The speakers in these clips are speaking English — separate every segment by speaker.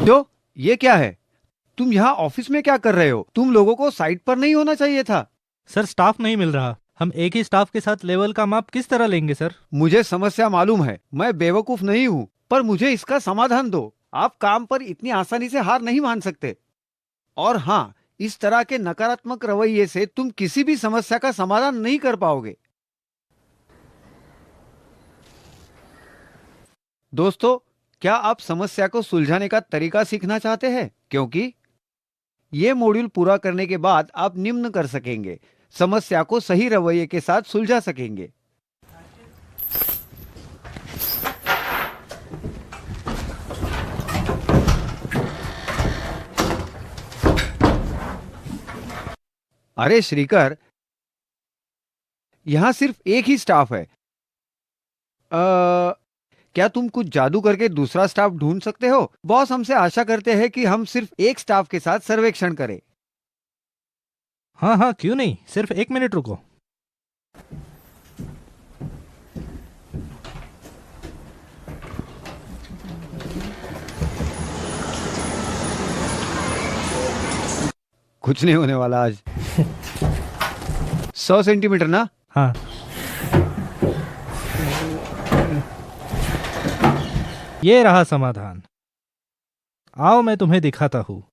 Speaker 1: जो ये क्या है? तुम यहाँ ऑफिस में क्या कर रहे हो? तुम लोगों को साइट पर नहीं होना चाहिए था।
Speaker 2: सर स्टाफ नहीं मिल रहा। हम एक ही स्टाफ के साथ लेवल का माप किस तरह लेंगे सर?
Speaker 1: मुझे समस्या मालूम है, मैं बेवकूफ नहीं हूँ, पर मुझे इसका समाधान दो। आप काम पर इतनी आसानी से हार नहीं मान सकते। और हाँ, इस तरह के नकारात्मक रवैये से तुम किसी भी समस्या का समाधान नहीं कर पाओगे। दोस्तों, क्या आप समस्या को सुलझाने का तरीका सीखना चाहते हैं? क्योंकि ये मॉड्यूल पूरा करने के बाद आप निम्न कर सकेंगे, समस्या को सही रवैये के साथ सुलझा सकेंगे। अरे श्रीकर, यहाँ सिर्फ एक ही स्टाफ है। क्या तुम कुछ जादू करके दूसरा स्टाफ ढूंढ सकते हो? बॉस हमसे आशा करते हैं कि हम सिर्फ एक स्टाफ के साथ सर्वेक्षण करें।
Speaker 2: हाँ हाँ, क्यों नहीं, सिर्फ 1 मिनट रुको।
Speaker 1: कुछ नहीं होने वाला आज। 100 सेंटीमीटर ना?
Speaker 2: हाँ, ये रहा समाधान। आओ मैं तुम्हें दिखाता हूँ।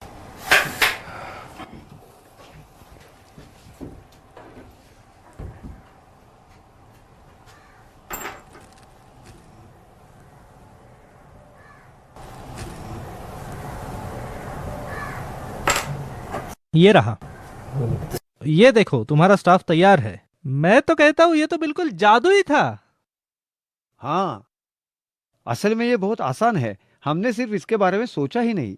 Speaker 2: ये रहा। ये देखो, तुम्हारा स्टाफ तैयार है। मैं तो कहता हूँ ये तो बिल्कुल जादू ही था।
Speaker 1: हाँ, असल में ये बहुत आसान है, हमने सिर्फ इसके बारे में सोचा ही नहीं।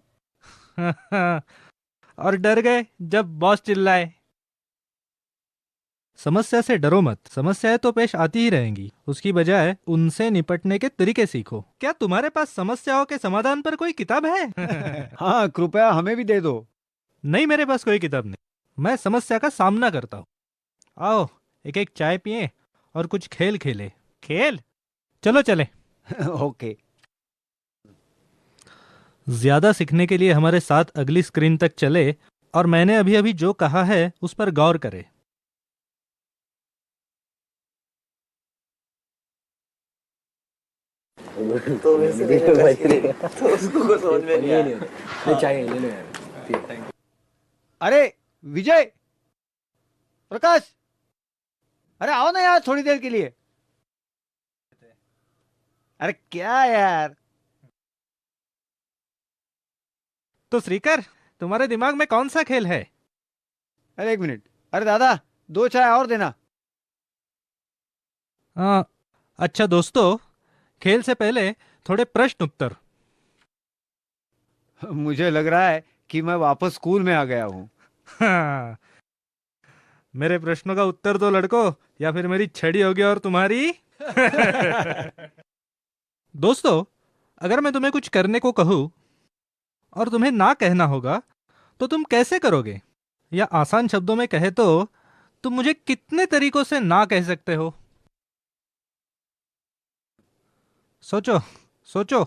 Speaker 2: और डर गए जब बॉस चिल्लाए। समस्या से डरो मत, समस्याएं तो पेश आती ही रहेंगी। उसकी बजाय उनसे निपटने के तरीके सीखो। क्या तुम्हारे पास समस्याओं के समाधान पर कोई किताब है?
Speaker 1: हाँ, कृपया हमें भी दे दो।
Speaker 2: नहीं, मेरे पास कोई किताब नहीं। मैं समस्या का सामना करता हूँ। आओ एक एक चाय पिए और कुछ खेल खेले। खेल? चलो चले।
Speaker 1: ओके।
Speaker 2: ज्यादा सीखने के लिए हमारे साथ अगली स्क्रीन तक चले और मैंने अभी अभी जो कहा है उस पर गौर करें।
Speaker 3: तो वैसे तो उसको कुछ समझ में नहीं आया। नहीं चाहिए, ले लो यार।
Speaker 1: अरे विजय, प्रकाश, अरे आओ ना यार थोड़ी देर के लिए। अरे क्या यार।
Speaker 2: तो श्रीकर, तुम्हारे दिमाग में कौन सा खेल है?
Speaker 1: अरे एक मिनट। अरे दादा, 2 चाय और देना।
Speaker 2: आ, अच्छा दोस्तों, खेल से पहले थोड़े प्रश्न उत्तर।
Speaker 1: मुझे लग रहा है कि मैं वापस स्कूल में आ गया हूँ।
Speaker 2: हाँ, मेरे प्रश्नों का उत्तर दो लड़कों, या फिर मेरी छड़ी होगी और तुम्हारी। दोस्तों, अगर मैं तुम्हें कुछ करने को कहूं और तुम्हें ना कहना होगा तो तुम कैसे करोगे? या आसान शब्दों में कहे तो तुम मुझे कितने तरीकों से ना कह सकते हो? सोचो सोचो।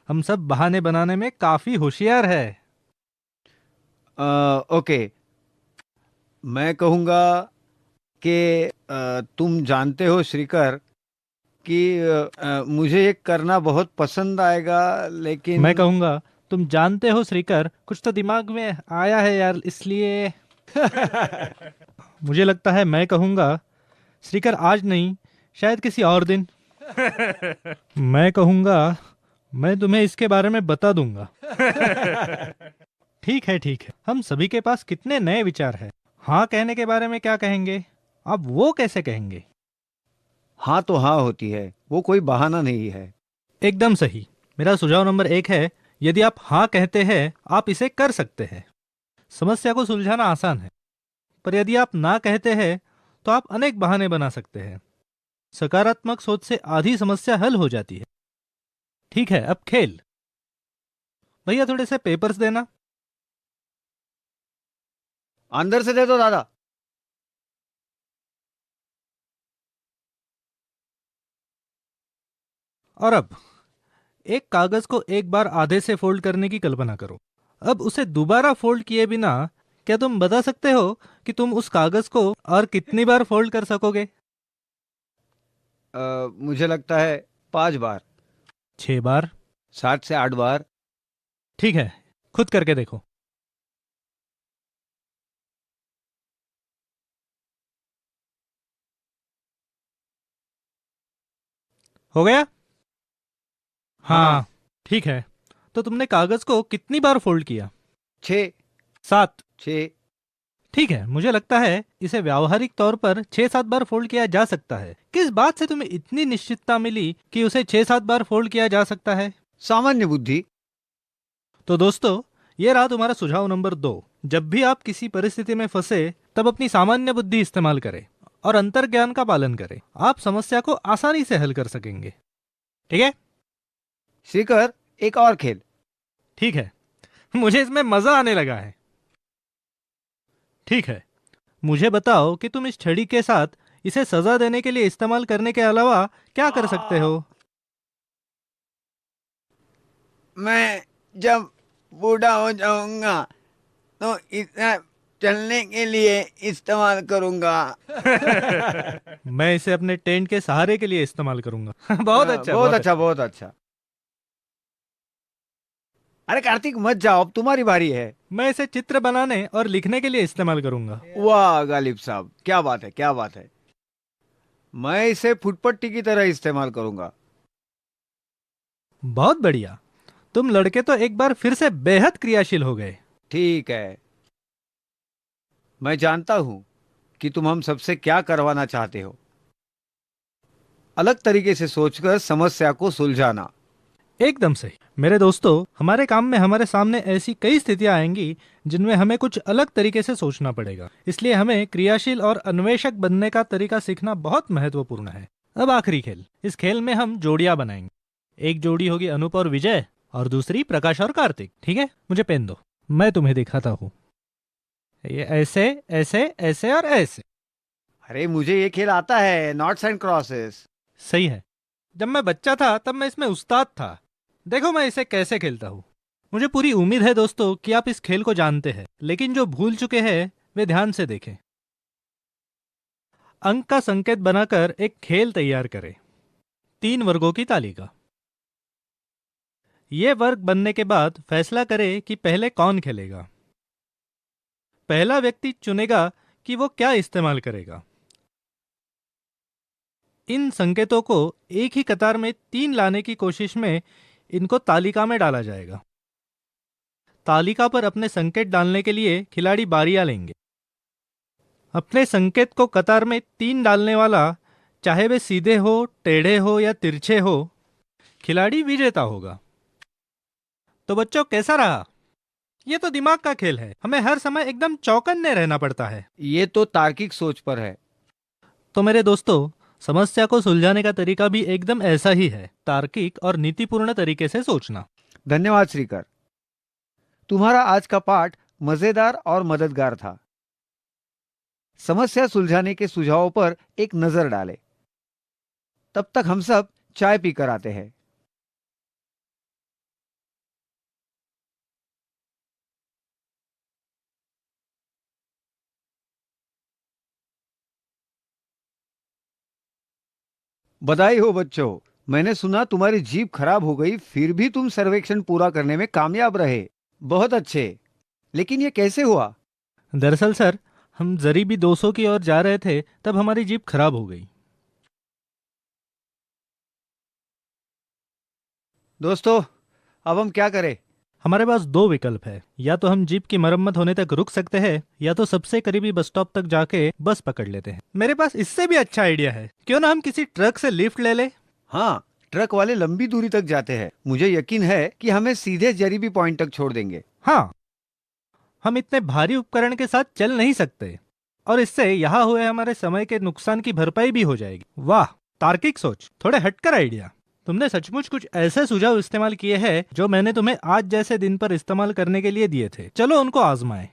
Speaker 2: हम सब बहाने बनाने में काफी होशियार है।
Speaker 1: ओके, मैं कहूँगा कि तुम जानते हो श्रीकर कि मुझे ये करना बहुत पसंद आएगा,
Speaker 2: मैं
Speaker 1: लेकिन
Speaker 2: कहूंगा, तुम जानते हो श्रीकर, कुछ तो दिमाग में आया है यार, इसलिए। मुझे लगता है मैं कहूंगा, श्रीकर आज नहीं, शायद किसी और दिन। मैं कहूंगा, मैं तुम्हें इसके बारे में बता दूंगा। ठीक है ठीक है, हम सभी के पास कितने नए विचार हैं। हाँ कहने के बारे में क्या कहेंगे? आप वो कैसे कहेंगे?
Speaker 1: हाँ तो हाँ होती है, वो कोई बहाना नहीं है।
Speaker 2: एकदम सही। मेरा सुझाव नंबर 1 है, यदि आप हाँ कहते हैं आप इसे कर सकते हैं। समस्या को सुलझाना आसान है, पर यदि आप ना कहते हैं तो आप अनेक बहाने बना सकते हैं। सकारात्मक सोच से आधी समस्या हल हो जाती है। ठीक है, अब खेल। भैया थोड़े से पेपर्स देना।
Speaker 1: अंदर से दे दो दादा।
Speaker 2: और अब एक कागज को एक बार आधे से फोल्ड करने की कल्पना करो। अब उसे दोबारा फोल्ड किए बिना क्या तुम बता सकते हो कि तुम उस कागज को और कितनी बार फोल्ड कर सकोगे?
Speaker 1: मुझे लगता है 5 बार।
Speaker 2: 6 बार।
Speaker 1: 7 से 8 बार।
Speaker 2: ठीक है, खुद करके देखो। हो गया?
Speaker 1: हाँ।
Speaker 2: हाँ, ठीक है। तो तुमने कागज को कितनी बार फोल्ड किया?
Speaker 1: 6।
Speaker 2: 7।
Speaker 1: 6।
Speaker 2: ठीक है, मुझे लगता है इसे व्यावहारिक तौर पर 6-7 बार फोल्ड किया जा सकता है। किस बात से तुम्हें इतनी निश्चितता मिली कि उसे 6-7 बार फोल्ड किया जा सकता है?
Speaker 1: सामान्य बुद्धि।
Speaker 2: तो दोस्तों, ये रहा तुम्हारा सुझाव नंबर 2। जब भी आप किसी परिस्थिति में फंसे तब अपनी सामान्य बुद्धि इस्तेमाल करें और अंतर्ज्ञान का पालन करें। आप समस्या को आसानी से हल कर सकेंगे। ठीक है?
Speaker 1: श्रीकर, एक और खेल।
Speaker 2: ठीक है, मुझे इसमें मजा आने लगा है। ठीक है, मुझे बताओ कि तुम इस छड़ी के साथ इसे सजा देने के लिए इस्तेमाल करने के अलावा क्या कर सकते हो?
Speaker 1: मैं जब बूढ़ा हो जाऊंगा तो इसे चलने के लिए इस्तेमाल करूंगा।
Speaker 2: मैं इसे अपने टेंट के सहारे के लिए इस्तेमाल करूंगा। बहुत अच्छा,
Speaker 1: बहुत
Speaker 2: बहुत
Speaker 1: अच्छा,
Speaker 2: अच्छा।
Speaker 1: बहुत अच्छा। अरे कार्तिक, मत जाओ, अब तुम्हारी बारी है।
Speaker 2: मैं इसे चित्र बनाने और लिखने के लिए इस्तेमाल करूंगा।
Speaker 1: वाह गालिब साहब, क्या बात है, क्या बात है। मैं इसे फुटपट्टी की तरह इस्तेमाल करूंगा।
Speaker 2: बहुत बढ़िया। तुम लड़के तो एक बार फिर से बेहद क्रियाशील हो गए।
Speaker 1: ठीक है, मैं जानता हूं कि तुम हम सबसे क्या करवाना चाहते हो। अलग तरीके से सोचकर समस्या को सुलझाना।
Speaker 2: एकदम सही। मेरे दोस्तों, हमारे काम में हमारे सामने ऐसी कई स्थितियां आएंगी जिनमें हमें कुछ अलग तरीके से सोचना पड़ेगा। इसलिए हमें क्रियाशील और अन्वेषक बनने का तरीका सीखना बहुत महत्वपूर्ण है। अब आखिरी खेल। इस खेल में हम जोड़ियां बनाएंगे। एक जोड़ी होगी अनूप और विजय और दूसरी प्रकाश और कार्तिक। ठीक है? मुझे पेन दो, मैं तुम्हें दिखाता हूँ। ये ऐसे, ऐसे, ऐसे और ऐसे।
Speaker 1: अरे मुझे ये खेल आता है, नॉट्स एंड क्रॉसेस।
Speaker 2: सही है। जब मैं बच्चा था तब मैं इसमें उस्ताद था। देखो मैं इसे कैसे खेलता हूँ। मुझे पूरी उम्मीद है दोस्तों कि आप इस खेल को जानते हैं, लेकिन जो भूल चुके हैं वे ध्यान से देखें। अंक का संकेत बनाकर एक खेल तैयार करें। 3 वर्गों की तालिका। ये वर्ग बनने के बाद फैसला करें कि पहले कौन खेलेगा। पहला व्यक्ति चुनेगा कि वो क्या इस्तेमाल करेगा। इन संकेतों को एक ही कतार में 3 लाने की कोशिश में इनको तालिका में डाला जाएगा। तालिका पर अपने संकेत डालने के लिए खिलाड़ी बारियां लेंगे। अपने संकेत को कतार में 3 डालने वाला, चाहे वे सीधे हो, टेढ़े हो या तिरछे हो, खिलाड़ी विजेता होगा। तो बच्चों, कैसा रहा? ये तो दिमाग का खेल है। हमें हर समय एकदम चौकन्ने रहना पड़ता है।
Speaker 1: ये तो तार्किक सोच पर है।
Speaker 2: तो मेरे दोस्तों, समस्या को सुलझाने का तरीका भी एकदम ऐसा ही है, तार्किक और नीतिपूर्ण तरीके से सोचना।
Speaker 1: धन्यवाद श्रीकर, तुम्हारा आज का पाठ मजेदार और मददगार था। समस्या सुलझाने के सुझावों पर एक नजर डालें। तब तक हम सब चाय पीकर आते हैं। बधाई हो बच्चों, मैंने सुना तुम्हारी जीप खराब हो गई, फिर भी तुम सर्वेक्षण पूरा करने में कामयाब रहे। बहुत अच्छे। लेकिन ये कैसे हुआ?
Speaker 2: दरअसल सर, हम जरीबी 200 की ओर जा रहे थे तब हमारी जीप खराब हो गई।
Speaker 1: दोस्तों, अब हम क्या करें?
Speaker 2: हमारे पास 2 विकल्प है। या तो हम जीप की मरम्मत होने तक रुक सकते हैं, या तो सबसे करीबी बस स्टॉप तक जाके बस पकड़ लेते हैं। मेरे पास इससे भी अच्छा आइडिया है। क्यों ना हम किसी ट्रक से लिफ्ट ले ले?
Speaker 1: हाँ, ट्रक वाले लंबी दूरी तक जाते हैं। मुझे यकीन है कि हमें सीधे जरीबी पॉइंट तक छोड़ देंगे।
Speaker 2: हाँ, हम इतने भारी उपकरण के साथ चल नहीं सकते और इससे यहाँ हुए हमारे समय के नुकसान की भरपाई भी हो जाएगी। वाह, तार्किक सोच, थोड़े हटकर आइडिया। तुमने सचमुच कुछ ऐसे सुझाव इस्तेमाल किए हैं जो मैंने तुम्हें आज जैसे दिन पर इस्तेमाल करने के लिए दिए थे। चलो उनको आजमाएं।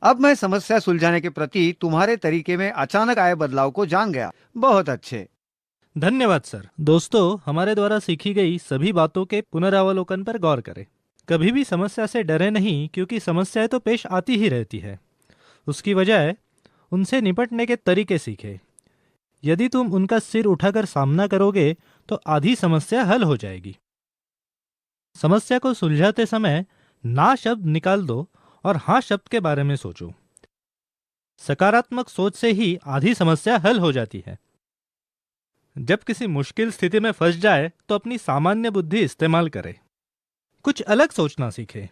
Speaker 1: अब मैं समस्या सुलझाने के प्रति तुम्हारे तरीके में अचानक आए बदलाव को जान गया। बहुत अच्छे।
Speaker 2: धन्यवाद सर। दोस्तों, हमारे द्वारा सीखी गई सभी बातों के पुनरावलोकन पर गौर करें। कभी भी समस्या से डरे नहीं, क्योंकि समस्याएं तो पेश आती ही रहती है। उसकी वजह उनसे निपटने के तरीके सीखें। यदि तुम उनका सिर उठाकर सामना करोगे तो आधी समस्या हल हो जाएगी। समस्या को सुलझाते समय ना शब्द निकाल दो और हाँ शब्द के बारे में सोचो। सकारात्मक सोच से ही आधी समस्या हल हो जाती है। जब किसी मुश्किल स्थिति में फंस जाए तो अपनी सामान्य बुद्धि इस्तेमाल करें। कुछ अलग सोचना सीखें।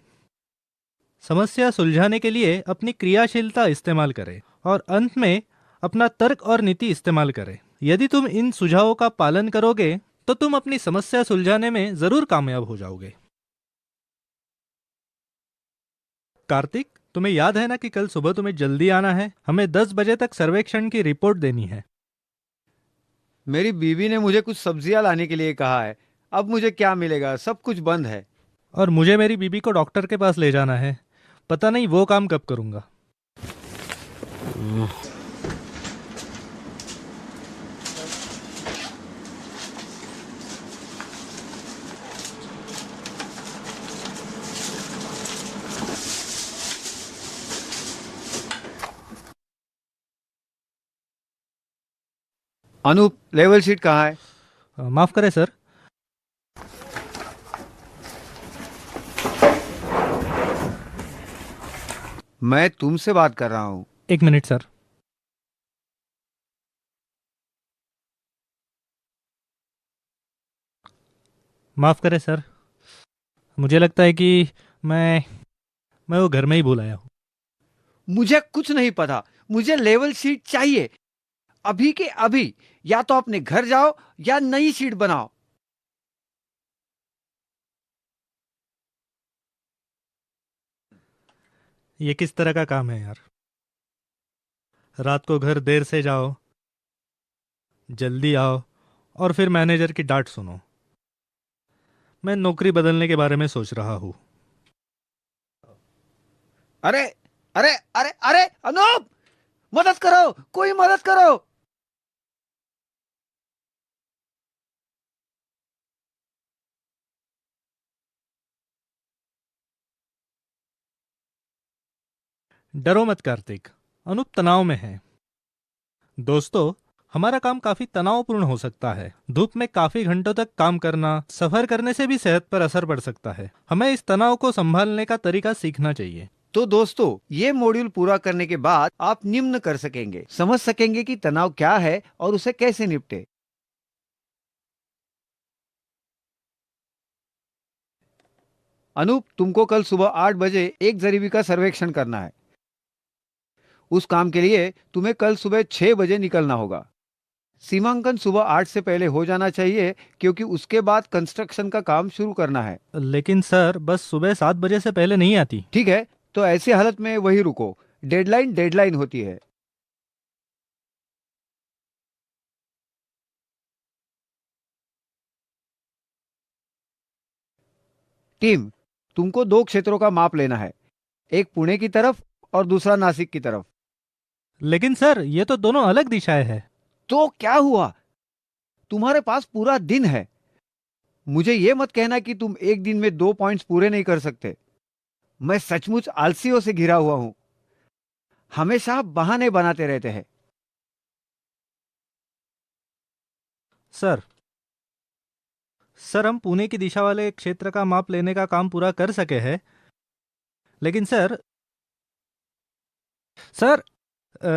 Speaker 2: समस्या सुलझाने के लिए अपनी क्रियाशीलता इस्तेमाल करें और अंत में अपना तर्क और नीति इस्तेमाल करें। यदि तुम इन सुझावों का पालन करोगे तो तुम अपनी समस्या सुलझाने में जरूर कामयाब हो जाओगे। कार्तिक, तुम्हें याद है ना कि कल सुबह तुम्हें जल्दी आना है? हमें 10 बजे तक सर्वेक्षण की रिपोर्ट देनी है।
Speaker 1: मेरी बीवी ने मुझे कुछ सब्जियां लाने के लिए कहा है। अब मुझे क्या मिलेगा? सब कुछ बंद है।
Speaker 2: और मुझे मेरी बीबी को डॉक्टर के पास ले जाना है। पता नहीं वो काम कब करूंगा।
Speaker 1: अनूप, लेवल शीट कहाँ है?
Speaker 2: माफ करें सर।
Speaker 1: मैं तुमसे बात कर रहा हूँ।
Speaker 2: 1 मिनट सर। माफ करें सर, मुझे लगता है कि मैं वो घर में ही भूल आया हूँ।
Speaker 1: मुझे कुछ नहीं पता। मुझे लेवल शीट चाहिए, अभी के अभी। या तो अपने घर जाओ या नई शीट बनाओ।
Speaker 2: ये किस तरह का काम है यार? रात को घर देर से जाओ, जल्दी आओ और फिर मैनेजर की डांट सुनो। मैं नौकरी बदलने के बारे में सोच रहा हूँ।
Speaker 1: अरे अरे अरे अरे अनूप, मदद करो, कोई मदद करो।
Speaker 2: डरो मत कार्तिक, अनूप तनाव में है। दोस्तों, हमारा काम काफी तनावपूर्ण हो सकता है। धूप में काफी घंटों तक काम करना, सफर करने से भी सेहत पर असर पड़ सकता है। हमें इस तनाव को संभालने का तरीका सीखना चाहिए।
Speaker 1: तो दोस्तों, ये मॉड्यूल पूरा करने के बाद आप निम्न कर सकेंगे, समझ सकेंगे कि तनाव क्या है और उसे कैसे निपटे। अनूप, तुमको कल सुबह 8 बजे एक जरीबी का सर्वेक्षण करना है। उस काम के लिए तुम्हें कल सुबह 6 बजे निकलना होगा। सीमांकन सुबह 8 से पहले हो जाना चाहिए, क्योंकि उसके बाद कंस्ट्रक्शन का काम शुरू करना है।
Speaker 2: लेकिन सर, बस सुबह 7 बजे से पहले नहीं आती।
Speaker 1: ठीक है, तो ऐसी हालत में वही रुको। डेडलाइन डेडलाइन होती है। टीम, तुमको 2 क्षेत्रों का माप लेना है, एक पुणे की तरफ और दूसरा नासिक की तरफ।
Speaker 2: लेकिन सर, ये तो दोनों अलग दिशाएं हैं।
Speaker 1: तो क्या हुआ? तुम्हारे पास पूरा दिन है। मुझे ये मत कहना कि तुम एक दिन में 2 पॉइंट्स पूरे नहीं कर सकते। मैं सचमुच आलसियों से घिरा हुआ हूं। हमेशा बहाने बनाते रहते हैं।
Speaker 2: सर सर हम पुणे की दिशा वाले क्षेत्र का माप लेने का काम पूरा कर सके हैं। लेकिन सर सर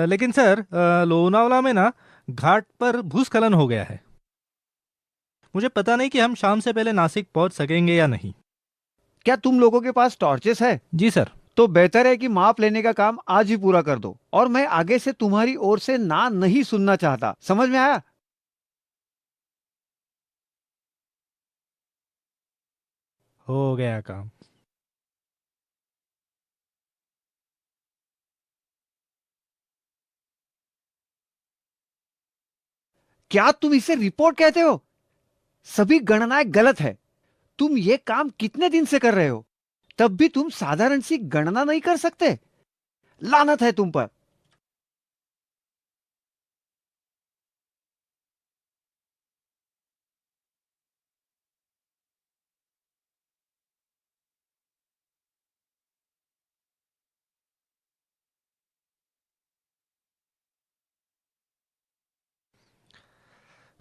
Speaker 2: लेकिन सर, लोनावला में ना घाट पर भूस्खलन हो गया है। मुझे पता नहीं कि हम शाम से पहले नासिक पहुंच सकेंगे या नहीं।
Speaker 1: क्या तुम लोगों के पास टॉर्चेस है?
Speaker 2: जी सर।
Speaker 1: तो बेहतर है कि माप लेने का काम आज ही पूरा कर दो। और मैं आगे से तुम्हारी ओर से ना नहीं सुनना चाहता। समझ में आया?
Speaker 2: हो गया काम।
Speaker 1: क्या तुम इसे रिपोर्ट कहते हो? सभी गणनाएं गलत है। तुम ये काम कितने दिन से कर रहे हो? तब भी तुम साधारण सी गणना नहीं कर सकते? लानत है तुम पर।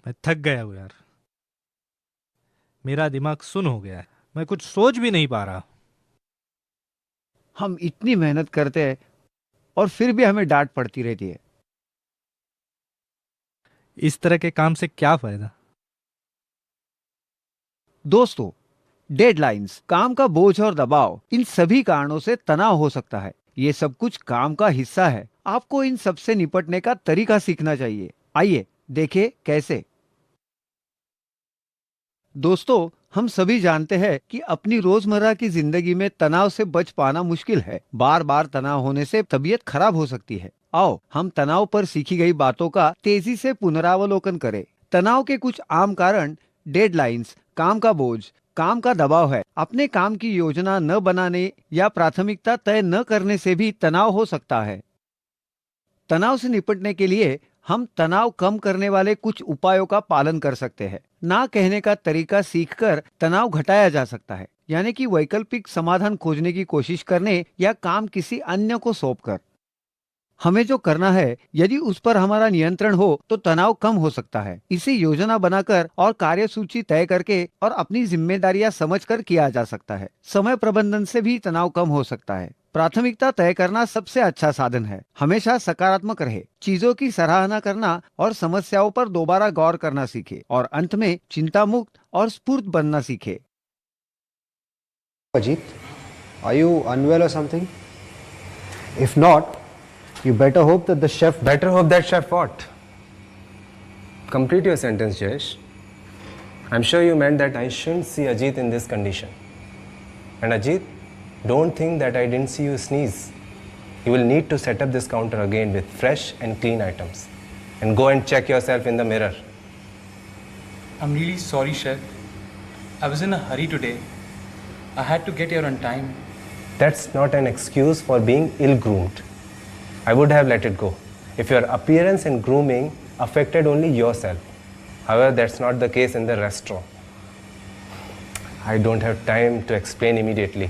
Speaker 2: मैं थक गया हूँ यार। मेरा दिमाग सुन हो गया है। मैं कुछ सोच भी नहीं पा रहा।
Speaker 1: हम इतनी मेहनत करते हैं और फिर भी हमें डांट पड़ती रहती है।
Speaker 2: इस तरह के काम से क्या फायदा?
Speaker 1: दोस्तों, डेडलाइंस, काम का बोझ और दबाव, इन सभी कारणों से तनाव हो सकता है। ये सब कुछ काम का हिस्सा है। आपको इन सब से निपटने का तरीका सीखना चाहिए। आइए देखें कैसे। दोस्तों, हम सभी जानते हैं कि अपनी रोजमर्रा की जिंदगी में तनाव से बच पाना मुश्किल है। बार बार तनाव होने से तबीयत खराब हो सकती है। आओ हम तनाव पर सीखी गई बातों का तेजी से पुनरावलोकन करें। तनाव के कुछ आम कारण डेडलाइंस, काम का बोझ, काम का दबाव है। अपने काम की योजना न बनाने या प्राथमिकता तय न करने से भी तनाव हो सकता है। तनाव से निपटने के लिए हम तनाव कम करने वाले कुछ उपायों का पालन कर सकते हैं। ना कहने का तरीका सीखकर तनाव घटाया जा सकता है, यानी कि वैकल्पिक समाधान खोजने की कोशिश करने या काम किसी अन्य को सौंपकर। हमें जो करना है, यदि उस पर हमारा नियंत्रण हो तो तनाव कम हो सकता है। इसे योजना बनाकर और कार्यसूची तय करके और अपनी जिम्मेदारियां समझकर किया जा सकता है। समय प्रबंधन से भी तनाव कम हो सकता है। प्राथमिकता तय करना सबसे अच्छा साधन है। हमेशा सकारात्मक रहे, चीजों की सराहना करना और समस्याओं पर दोबारा गौर करना सीखे और अंत में चिंता मुक्त और स्फूर्त बनना सीखे।
Speaker 4: Ajit, are you unwell or something? If not, you better hope that the chef.
Speaker 3: Better hope that chef what? Complete your sentence, Jayesh. I'm sure you meant that I shouldn't see Ajit in this condition. And Ajit, don't think that I didn't see you sneeze. You will need to set up this counter again with fresh and clean items. And go and check yourself in the mirror.
Speaker 5: I'm really sorry, Chef. I was in a hurry today. I had to get here on time.
Speaker 3: That's not an excuse for being ill-groomed. I would have let it go if your appearance and grooming affected only yourself. However, that's not the case in the restaurant. I don't have time to explain immediately,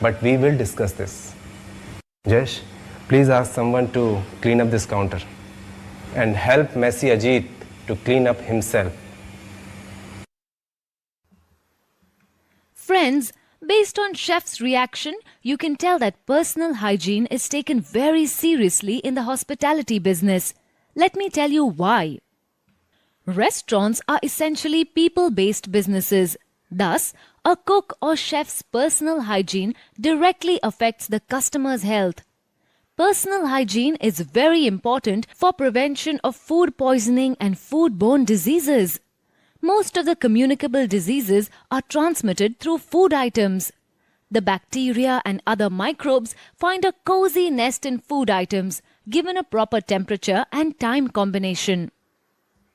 Speaker 3: but we will discuss this. Jesh, please ask someone to clean up this counter and help messy Ajit to clean up himself.
Speaker 6: Friends, based on Chef's reaction, you can tell that personal hygiene is taken very seriously in the hospitality business. Let me tell you why. Restaurants are essentially people-based businesses. Thus, a cook or chef's personal hygiene directly affects the customer's health. Personal hygiene is very important for prevention of food poisoning and foodborne diseases. Most of the communicable diseases are transmitted through food items. The bacteria and other microbes find a cozy nest in food items, given a proper temperature and time combination.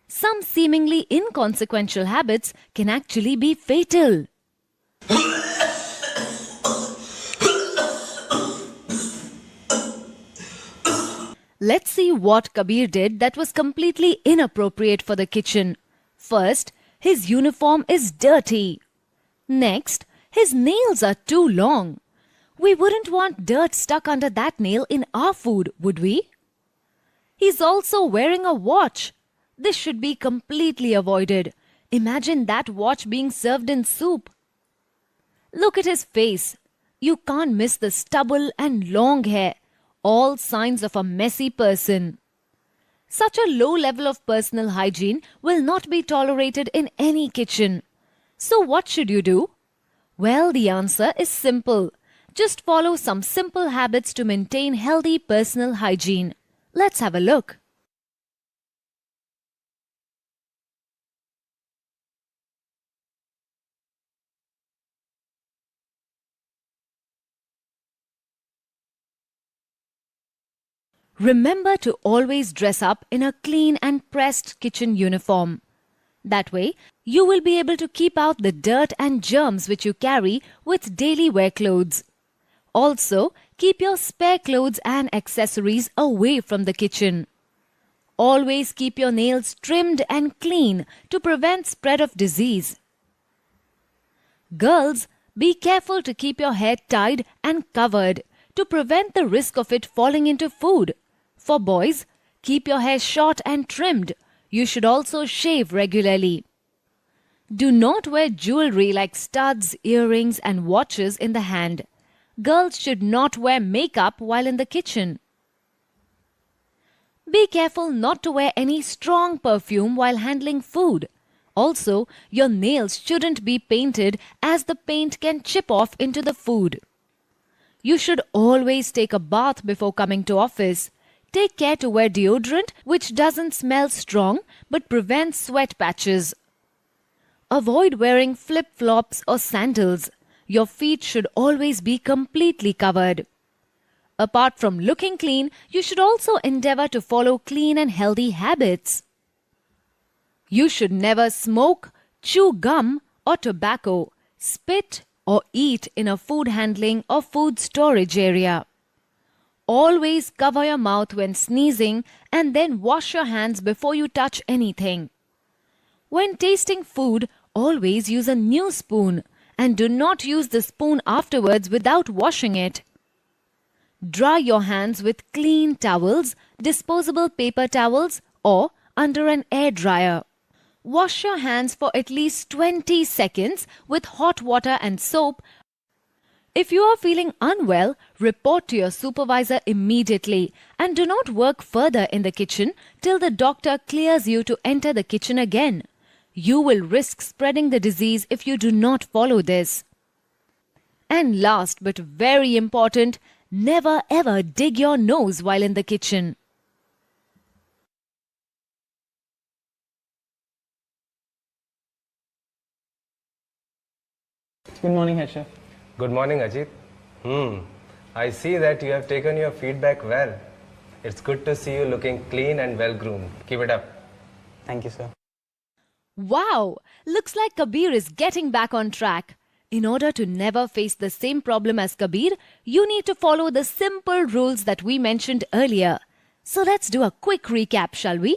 Speaker 6: Some seemingly inconsequential habits can actually be fatal. Let's see what Kabir did that was completely inappropriate for the kitchen. First, his uniform is dirty. Next, his nails are too long. We wouldn't want dirt stuck under that nail in our food, would we? He's also wearing a watch. This should be completely avoided. Imagine that watch being served in soup. Look at his face. You can't miss the stubble and long hair, all signs of a messy person. Such a low level of personal hygiene will not be tolerated in any kitchen. So what should you do? Well, the answer is simple. Just follow some simple habits to maintain healthy personal hygiene. Let's have a look. Remember to always dress up in a clean and pressed kitchen uniform. That way, you will be able to keep out the dirt and germs which you carry with daily wear clothes. Also, keep your spare clothes and accessories away from the kitchen. Always keep your nails trimmed and clean to prevent spread of disease. Girls, be careful to keep your hair tied and covered to prevent the risk of it falling into food. For boys, keep your hair short and trimmed. You should also shave regularly. Do not wear jewelry like studs, earrings and watches in the hand. Girls should not wear makeup while in the kitchen. Be careful not to wear any strong perfume while handling food. Also, your nails shouldn't be painted as the paint can chip off into the food. You should always take a bath before coming to office. Take care to wear deodorant which doesn't smell strong but prevents sweat patches. Avoid wearing flip-flops or sandals. Your feet should always be completely covered. Apart from looking clean, you should also endeavor to follow clean and healthy habits. You should never smoke, chew gum or tobacco, spit or eat in a food handling or food storage area. Always cover your mouth when sneezing and then wash your hands before you touch anything. When tasting food, always use a new spoon and do not use the spoon afterwards without washing it. Dry your hands with clean towels, disposable paper towels or under an air dryer. Wash your hands for at least 20 seconds with hot water and soap. If you are feeling unwell, report to your supervisor immediately and do not work further in the kitchen till the doctor clears you to enter the kitchen again. You will risk spreading the disease if you do not follow this. And last but very important, never ever dig your nose while in the kitchen.
Speaker 5: Good morning, head chef.
Speaker 3: Good morning, Ajit. I see that you have taken your feedback well. It's good to see you looking clean and well groomed. Keep it up.
Speaker 5: Thank you, sir.
Speaker 6: Wow! Looks like Kabir is getting back on track. In order to never face the same problem as Kabir, you need to follow the simple rules that we mentioned earlier. So let's do a quick recap, shall we?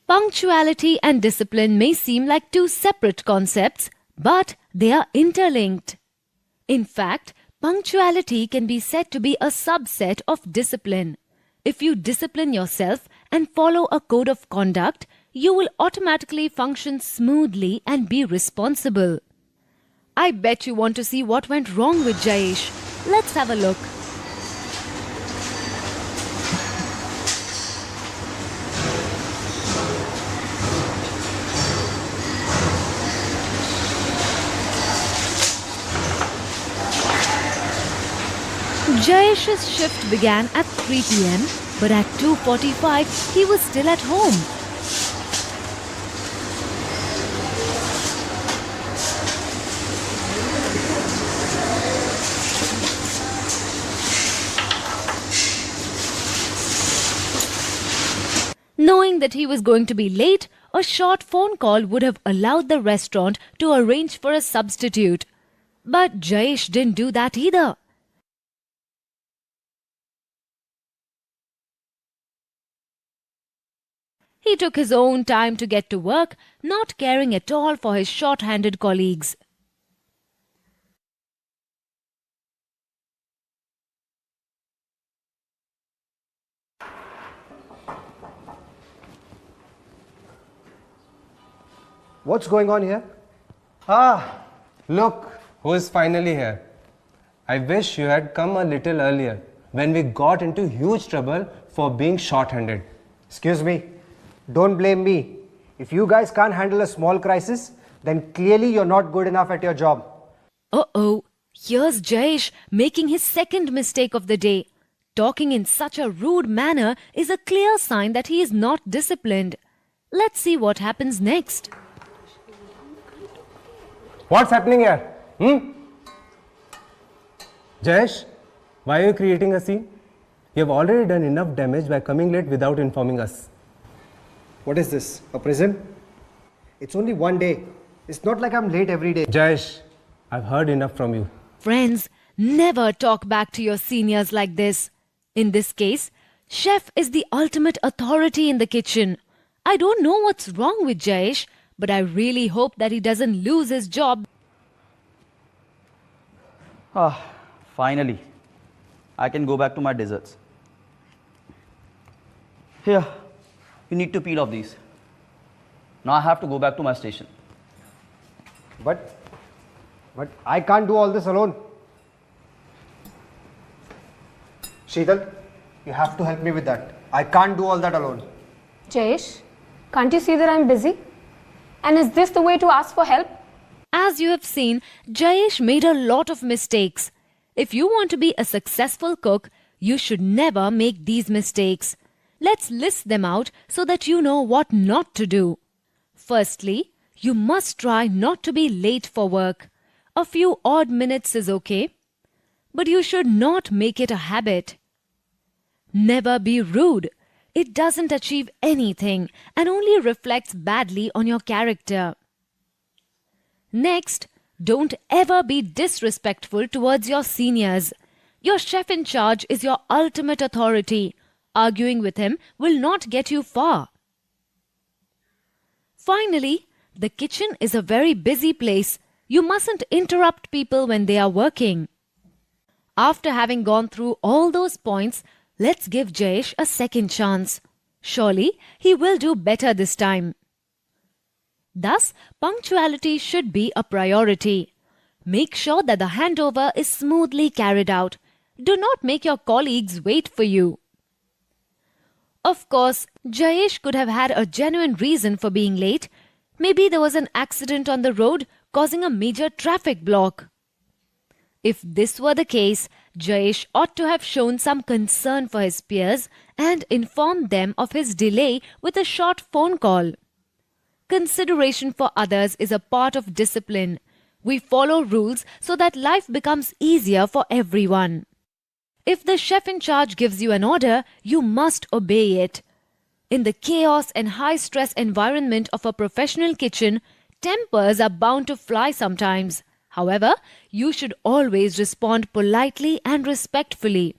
Speaker 6: Punctuality and discipline may seem like two separate concepts, but they are interlinked. In fact, punctuality can be said to be a subset of discipline. If you discipline yourself and follow a code of conduct, you will automatically function smoothly and be responsible. I bet you want to see what went wrong with Jayesh. Let's have a look. Jayesh's shift began at 3 p.m. but at 2:45 he was still at home. Knowing that he was going to be late, a short phone call would have allowed the restaurant to arrange for a substitute. But Jayesh didn't do that either. He took his own time to get to work, not caring at all for his short-handed colleagues.
Speaker 4: What's going on here?
Speaker 3: Look, who is finally here. I wish you had come a little earlier when we got into huge trouble for being short-handed.
Speaker 4: Excuse me. Don't blame me. If you guys can't handle a small crisis, then clearly you're not good enough at your job.
Speaker 6: Uh-oh, here's Jayesh making his second mistake of the day. Talking in such a rude manner is a clear sign that he is not disciplined. Let's see what happens next.
Speaker 3: What's happening here? Jayesh, why are you creating a scene? You have already done enough damage by coming late without informing us.
Speaker 4: What is this? A prison? It's only one day. It's not like I'm late every day.
Speaker 3: Jayesh, I've heard enough from you.
Speaker 6: Friends, never talk back to your seniors like this. In this case, chef is the ultimate authority in the kitchen. I don't know what's wrong with Jayesh, but I really hope that he doesn't lose his job.
Speaker 7: Finally, I can go back to my desserts. Here, you need to peel off these. Now I have to go back to my station.
Speaker 4: But I can't do all this alone. Sheetal, you have to help me with that. I can't do all that alone.
Speaker 8: Jayesh, can't you see that I'm busy? And is this the way to ask for help?
Speaker 6: As you have seen, Jayesh made a lot of mistakes. If you want to be a successful cook, you should never make these mistakes. Let's list them out so that you know what not to do. Firstly, you must try not to be late for work. A few odd minutes is okay, but you should not make it a habit. Never be rude. It doesn't achieve anything and only reflects badly on your character. Next, don't ever be disrespectful towards your seniors. Your chef in charge is your ultimate authority. Arguing with him will not get you far. Finally, the kitchen is a very busy place. You mustn't interrupt people when they are working. After having gone through all those points, let's give Jayesh a second chance. Surely, he will do better this time. Thus, punctuality should be a priority. Make sure that the handover is smoothly carried out. Do not make your colleagues wait for you. Of course, Jayesh could have had a genuine reason for being late. Maybe there was an accident on the road causing a major traffic block. If this were the case, Jayesh ought to have shown some concern for his peers and informed them of his delay with a short phone call. Consideration for others is a part of discipline. We follow rules so that life becomes easier for everyone. If the chef in charge gives you an order, you must obey it. In the chaos and high-stress environment of a professional kitchen, tempers are bound to fly sometimes. However, you should always respond politely and respectfully.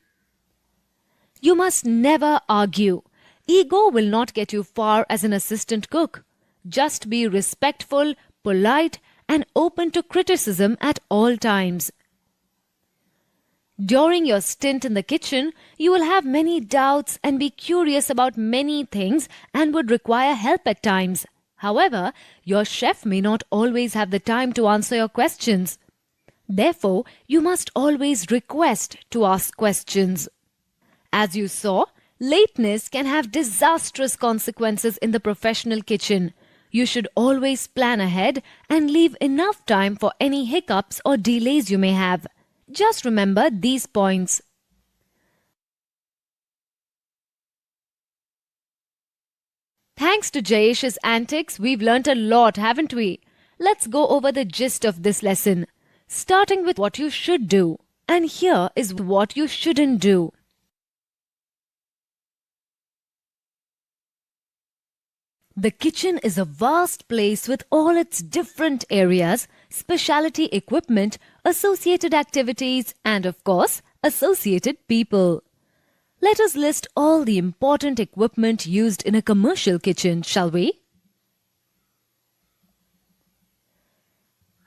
Speaker 6: You must never argue. Ego will not get you far as an assistant cook. Just be respectful, polite, and open to criticism at all times. During your stint in the kitchen, you will have many doubts and be curious about many things and would require help at times. However, your chef may not always have the time to answer your questions. Therefore, you must always request to ask questions. As you saw, lateness can have disastrous consequences in the professional kitchen. You should always plan ahead and leave enough time for any hiccups or delays you may have. Just remember these points. Thanks to Jayesh's antics, we've learnt a lot, haven't we? Let's go over the gist of this lesson, starting with what you should do. And here is what you shouldn't do. The kitchen is a vast place with all its different areas, specialty equipment, associated activities, and of course, associated people. Let us list all the important equipment used in a commercial kitchen, shall we?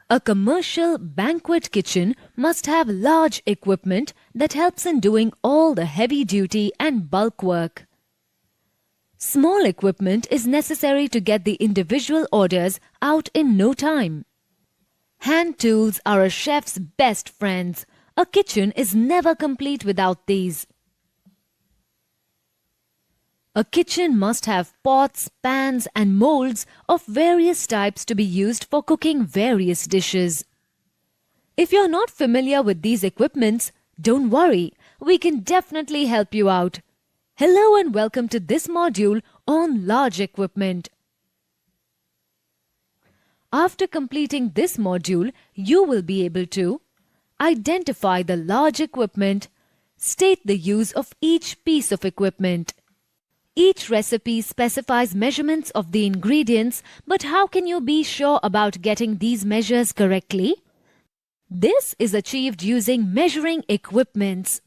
Speaker 6: A commercial banquet kitchen must have large equipment that helps in doing all the heavy duty and bulk work. Small equipment is necessary to get the individual orders out in no time. Hand tools are a chef's best friends. A kitchen is never complete without these. A kitchen must have pots, pans, and molds of various types to be used for cooking various dishes. If you're not familiar with these equipments, don't worry, we can definitely help you out. Hello and welcome to this module on large equipment. After completing this module, you will be able to identify the large equipment, state the use of each piece of equipment. Each recipe specifies measurements of the ingredients, but how can you be sure about getting these measures correctly? This is achieved using measuring equipments.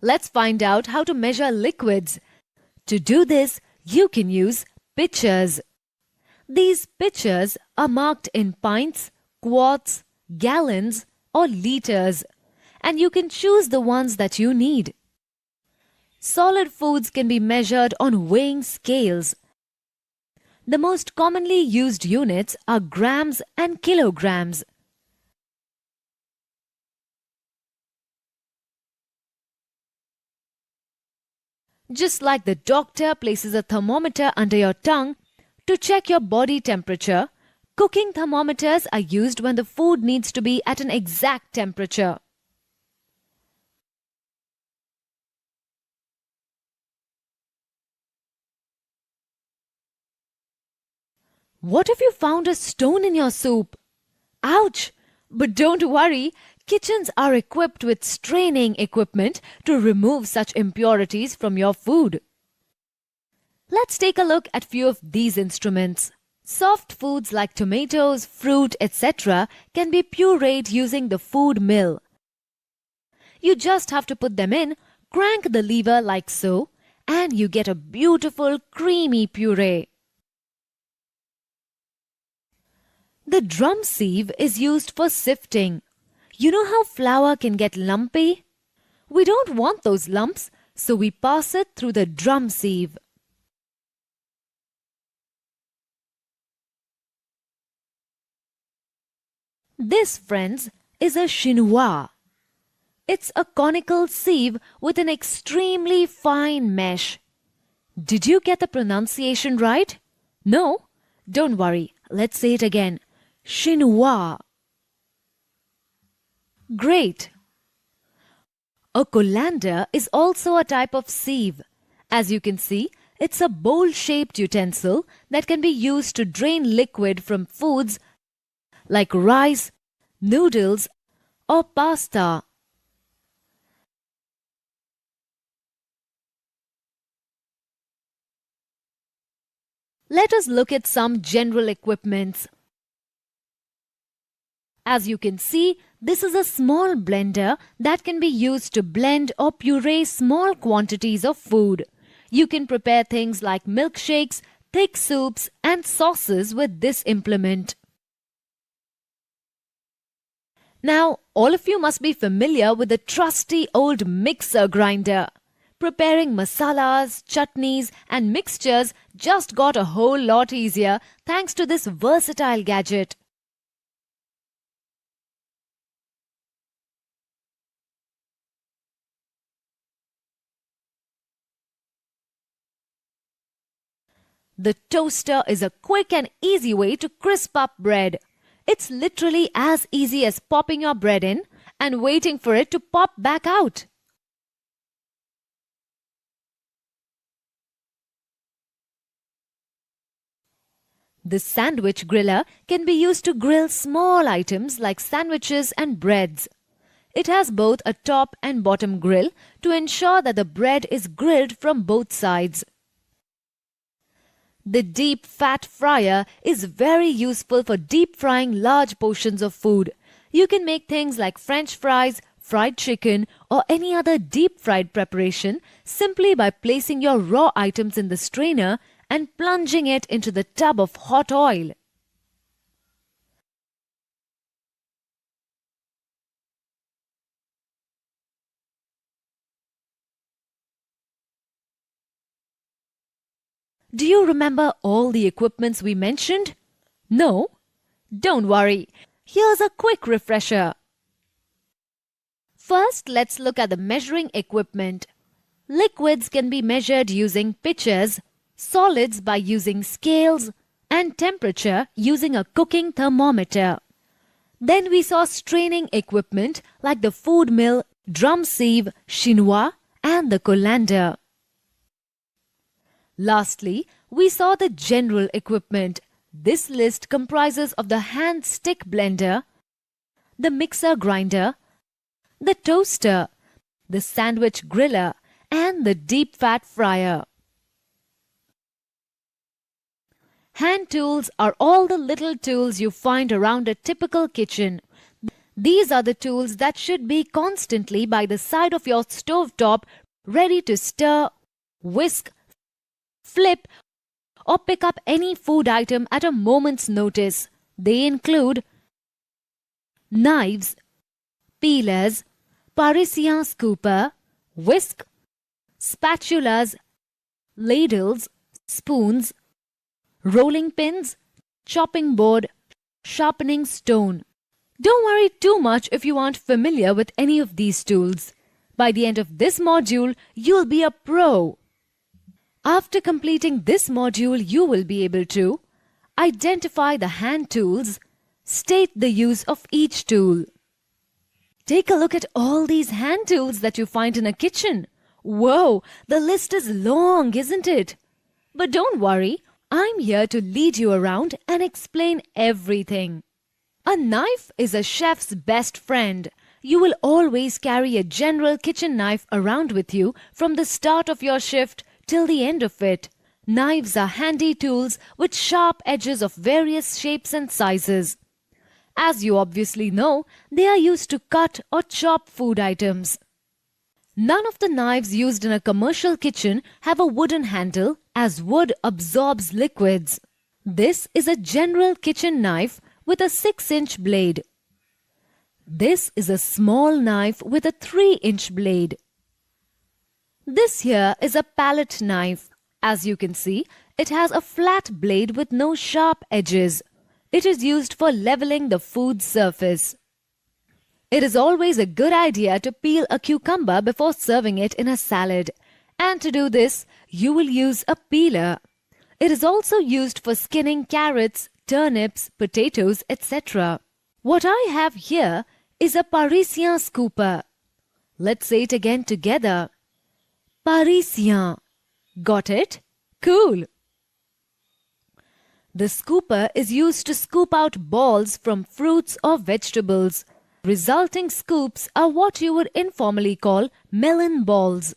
Speaker 6: Let's find out how to measure liquids. To do this, you can use pitchers. These pitchers are marked in pints, quarts, gallons, or liters, and you can choose the ones that you need. Solid foods can be measured on weighing scales. The most commonly used units are grams and kilograms. Just like the doctor places a thermometer under your tongue to check your body temperature, cooking thermometers are used when the food needs to be at an exact temperature. What if you found a stone in your soup? Ouch! But don't worry, kitchens are equipped with straining equipment to remove such impurities from your food. Let's take a look at few of these instruments. Soft foods like tomatoes, fruit, etc. can be pureed using the food mill. You just have to put them in, crank the lever like so, and you get a beautiful creamy puree. The drum sieve is used for sifting. You know how flour can get lumpy? We don't want those lumps, so we pass it through the drum sieve. This, friends, is a chinois. It's a conical sieve with an extremely fine mesh. Did you get the pronunciation right? No? Don't worry, let's say it again. Chinois. Great. A colander is also a type of sieve. As you can see, it's a bowl-shaped utensil that can be used to drain liquid from foods like rice, noodles, or pasta. Let us look at some general equipments. As you can see, this is a small blender that can be used to blend or puree small quantities of food. You can prepare things like milkshakes, thick soups, and sauces with this implement. Now, all of you must be familiar with the trusty old mixer grinder. Preparing masalas, chutneys, and mixtures just got a whole lot easier thanks to this versatile gadget. The toaster is a quick and easy way to crisp up bread. It's literally as easy as popping your bread in and waiting for it to pop back out. The sandwich griller can be used to grill small items like sandwiches and breads. It has both a top and bottom grill to ensure that the bread is grilled from both sides. The deep fat fryer is very useful for deep frying large portions of food. You can make things like French fries, fried chicken, or any other deep fried preparation simply by placing your raw items in the strainer and plunging it into the tub of hot oil. Do you remember all the equipments we mentioned? No? Don't worry. Here's a quick refresher. First, let's look at the measuring equipment. Liquids can be measured using pitchers, solids by using scales, and temperature using a cooking thermometer. Then we saw straining equipment like the food mill, drum sieve, chinois, and the colander. Lastly, we saw the general equipment This list comprises of the hand stick blender, the mixer grinder, the toaster, the sandwich griller, and the deep fat fryer. Hand tools are all the little tools you find around a typical kitchen. These are the tools that should be constantly by the side of your stovetop, ready to stir, whisk, flip, or pick up any food item at a moment's notice. They include knives, peelers, Parisian scooper, whisk, spatulas, ladles, spoons, rolling pins, chopping board, sharpening stone. Don't worry too much if you aren't familiar with any of these tools. By the end of this module, you'll be a pro. After completing this module, you will be able to identify the hand tools, state the use of each tool. Take a look at all these hand tools that you find in a kitchen. Whoa, the list is long, isn't it? But don't worry, I'm here to lead you around and explain everything. A knife is a chef's best friend. You will always carry a general kitchen knife around with you from the start of your shift till the end of it. Knives are handy tools with sharp edges of various shapes and sizes. As you obviously know, they are used to cut or chop food items. None of the knives used in a commercial kitchen have a wooden handle, as wood absorbs liquids. This is a general kitchen knife with a 6-inch blade. This is a small knife with a 3-inch blade. This here is a palette knife. As you can see, it has a flat blade with no sharp edges. It is used for leveling the food surface. It is always a good idea to peel a cucumber before serving it in a salad. And to do this, you will use a peeler. It is also used for skinning carrots, turnips, potatoes, etc. What I have here is a Parisian scooper. Let's say it again together. Parisian. Got it? Cool. The scooper is used to scoop out balls from fruits or vegetables. Resulting scoops are what you would informally call melon balls.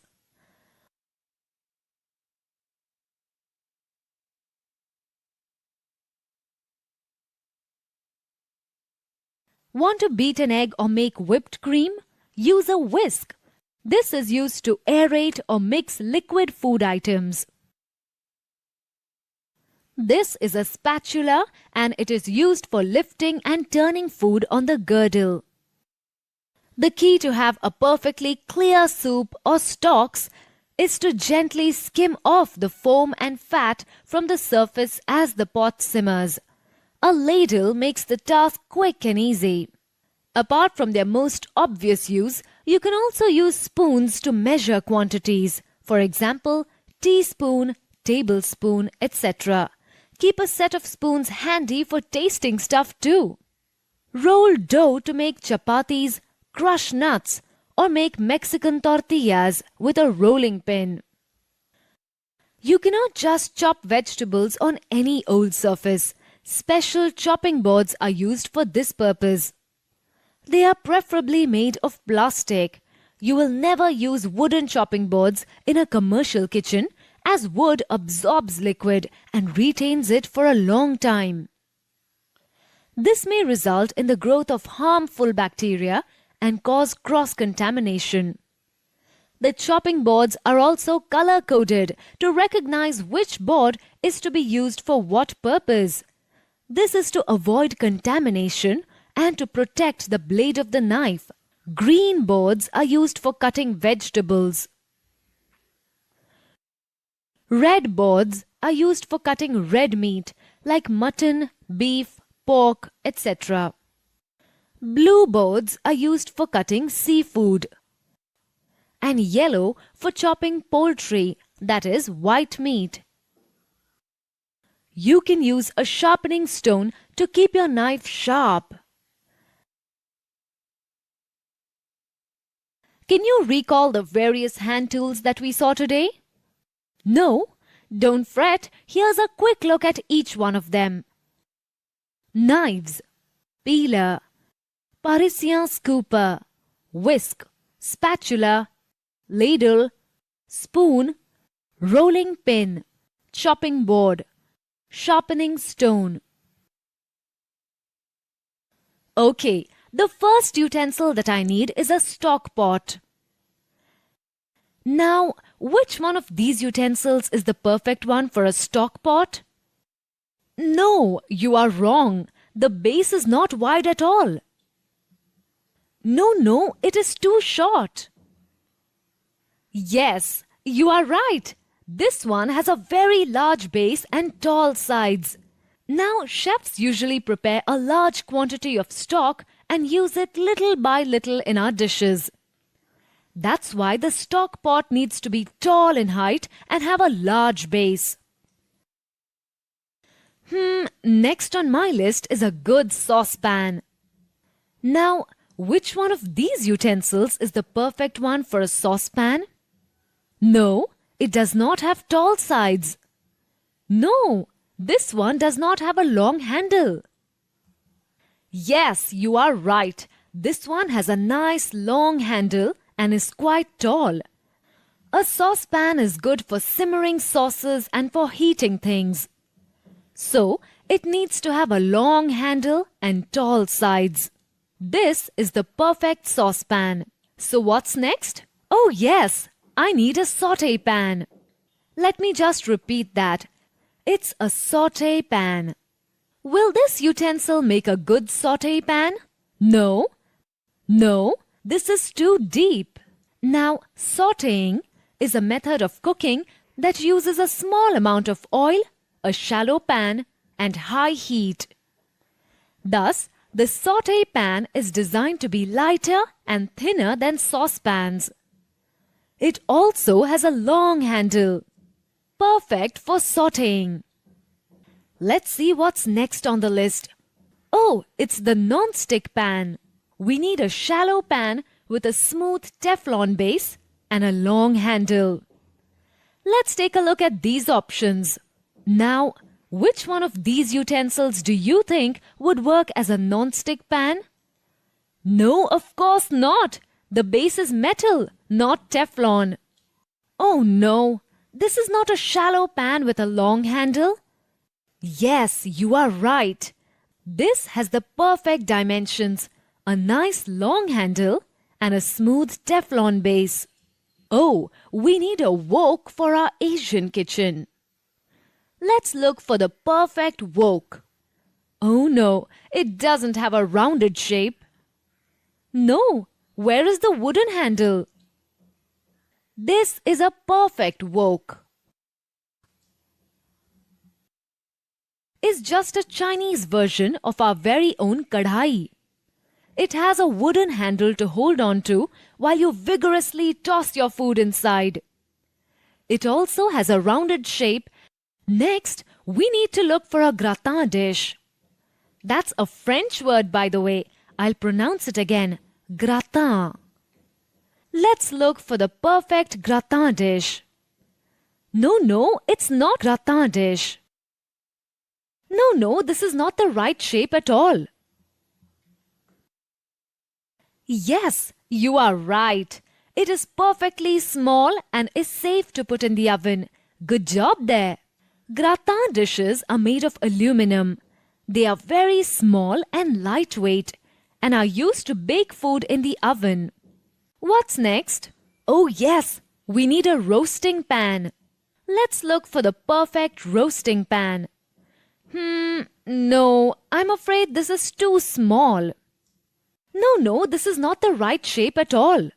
Speaker 6: Want to beat an egg or make whipped cream? Use a whisk. This is used to aerate or mix liquid food items. This is a spatula and it is used for lifting and turning food on the girdle. The key to have a perfectly clear soup or stocks is to gently skim off the foam and fat from the surface as the pot simmers. A ladle makes the task quick and easy. Apart from their most obvious use, you can also use spoons to measure quantities. For example, teaspoon, tablespoon, etc. Keep a set of spoons handy for tasting stuff too. Roll dough to make chapatis, crush nuts, or make Mexican tortillas with a rolling pin. You cannot just chop vegetables on any old surface. Special chopping boards are used for this purpose. They are preferably made of plastic. You will never use wooden chopping boards in a commercial kitchen as wood absorbs liquid and retains it for a long time. This may result in the growth of harmful bacteria and cause cross-contamination. The chopping boards are also color-coded to recognize which board is to be used for what purpose. This is to avoid contamination and to protect the blade of the knife. Green boards are used for cutting vegetables. Red boards are used for cutting red meat like mutton, beef, pork, etc. Blue boards are used for cutting seafood. And yellow for chopping poultry, that is white meat. You can use a sharpening stone to keep your knife sharp. Can you recall the various hand tools that we saw today? No? Don't fret, here's a quick look at each one of them. knives, peeler, Parisian scooper, whisk, spatula, ladle, spoon, rolling pin, chopping board, sharpening stone. Okay, the first utensil that I need is a stock pot. Now, which one of these utensils is the perfect one for a stock pot? No, you are wrong. The base is not wide at all. No, it is too short. Yes, you are right. This one has a very large base and tall sides. Now, chefs usually prepare a large quantity of stock and use it little by little in our dishes. That's why the stock pot needs to be tall in height and have a large base. Next on my list is a good saucepan. Now, which one of these utensils is the perfect one for a saucepan? No, it does not have tall sides. No, this one does not have a long handle. Yes, you are right. This one has a nice long handle and is quite tall. A saucepan is good for simmering sauces and for heating things. So, it needs to have a long handle and tall sides. This is the perfect saucepan. So what's next? Oh yes, I need a sauté pan. Let me just repeat that. It's a sauté pan. Will this utensil make a good sauté pan? No, this is too deep. Now, sautéing is a method of cooking that uses a small amount of oil, a shallow pan, and high heat. Thus, the sauté pan is designed to be lighter and thinner than saucepans. It also has a long handle, perfect for sautéing. Let's see what's next on the list. Oh, it's the non-stick pan. We need a shallow pan with a smooth Teflon base and a long handle. Let's take a look at these options. Now, which one of these utensils do you think would work as a non-stick pan? No, of course not. The base is metal, not Teflon. Oh no, this is not a shallow pan with a long handle. Yes, you are right. This has the perfect dimensions, a nice long handle and a smooth Teflon base. Oh, we need a wok for our Asian kitchen. Let's look for the perfect wok. Oh no, it doesn't have a rounded shape. No, where is the wooden handle? This is a perfect wok. Is just a Chinese version of our very own kadhai. It has a wooden handle to hold on to while you vigorously toss your food inside. It also has a rounded shape. Next, we need to look for a gratin dish. That's a French word, by the way. I'll pronounce it again. Gratin. Let's look for the perfect gratin dish. No, it's not gratin dish. No, this is not the right shape at all. Yes, you are right. It is perfectly small and is safe to put in the oven. Good job there. Gratin dishes are made of aluminum. They are very small and lightweight and are used to bake food in the oven. What's next? Oh yes, we need a roasting pan. Let's look for the perfect roasting pan. No, I'm afraid this is too small. No, this is not the right shape at all.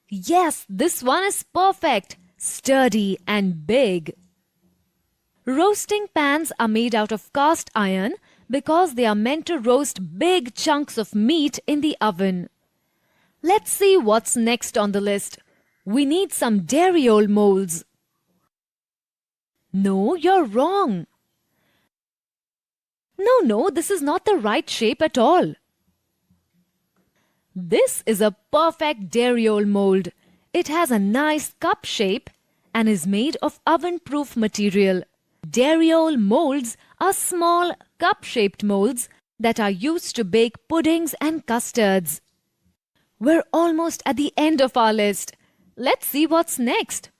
Speaker 6: Yes, this one is perfect, sturdy and big. Roasting pans are made out of cast iron because they are meant to roast big chunks of meat in the oven. Let's see what's next on the list. We need some dariole molds. No, you're wrong. No, this is not the right shape at all. This is a perfect dariole mold. It has a nice cup shape and is made of oven-proof material. Dariole molds are small cup-shaped molds that are used to bake puddings and custards. We're almost at the end of our list. Let's see what's next.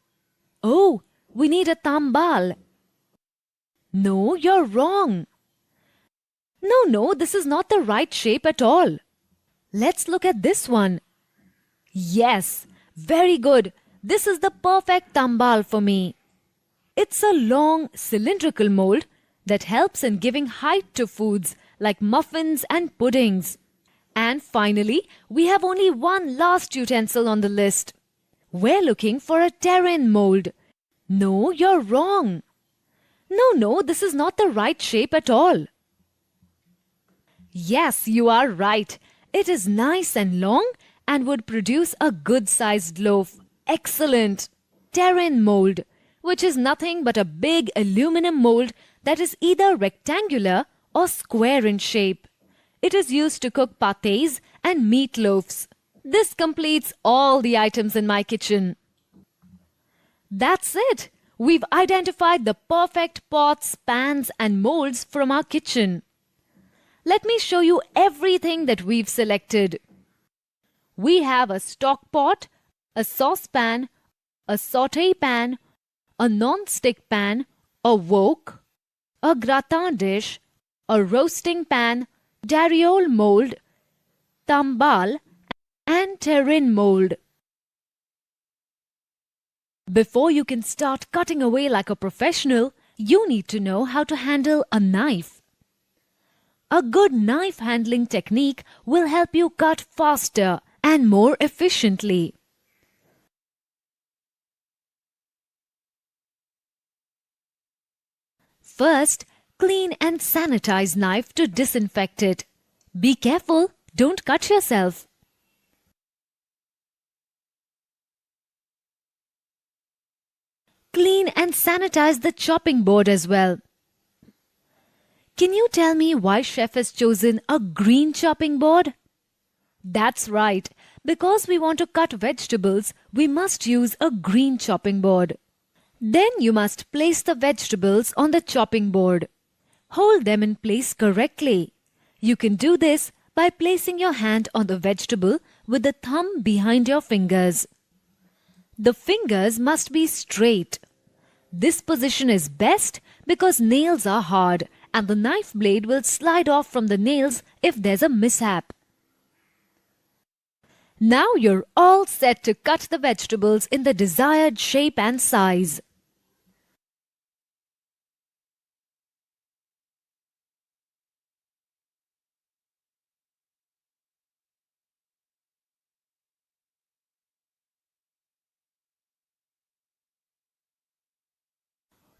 Speaker 6: Oh, we need a tambal. No, you're wrong. No, this is not the right shape at all. Let's look at this one. Yes, very good. This is the perfect tambal for me. It's a long, cylindrical mold that helps in giving height to foods like muffins and puddings. And finally, we have only one last utensil on the list. We're looking for a terrain mold. No, you're wrong. No, this is not the right shape at all. Yes, you are right. It is nice and long and would produce a good-sized loaf. Excellent. Terrain mold, which is nothing but a big aluminum mold that is either rectangular or square in shape. It is used to cook pâtés and meatloafs. This completes all the items in my kitchen. That's it. We've identified the perfect pots, pans and molds from our kitchen. Let me show you everything that we've selected. We have a stock pot, a saucepan, a sauté pan, a non-stick pan, a wok, a gratin dish, a roasting pan, dariole mold, tambal and terrain mold. Before you can start cutting away like a professional, you need to know how to handle a knife. A good knife handling technique will help you cut faster and more efficiently. First, clean and sanitize knife to disinfect it. Be careful, don't cut yourself. Clean and sanitize the chopping board as well. Can you tell me why chef has chosen a green chopping board? That's right. Because we want to cut vegetables, we must use a green chopping board. Then you must place the vegetables on the chopping board. Hold them in place correctly. You can do this by placing your hand on the vegetable with the thumb behind your fingers. The fingers must be straight. This position is best because nails are hard and the knife blade will slide off from the nails if there's a mishap. Now you're all set to cut the vegetables in the desired shape and size.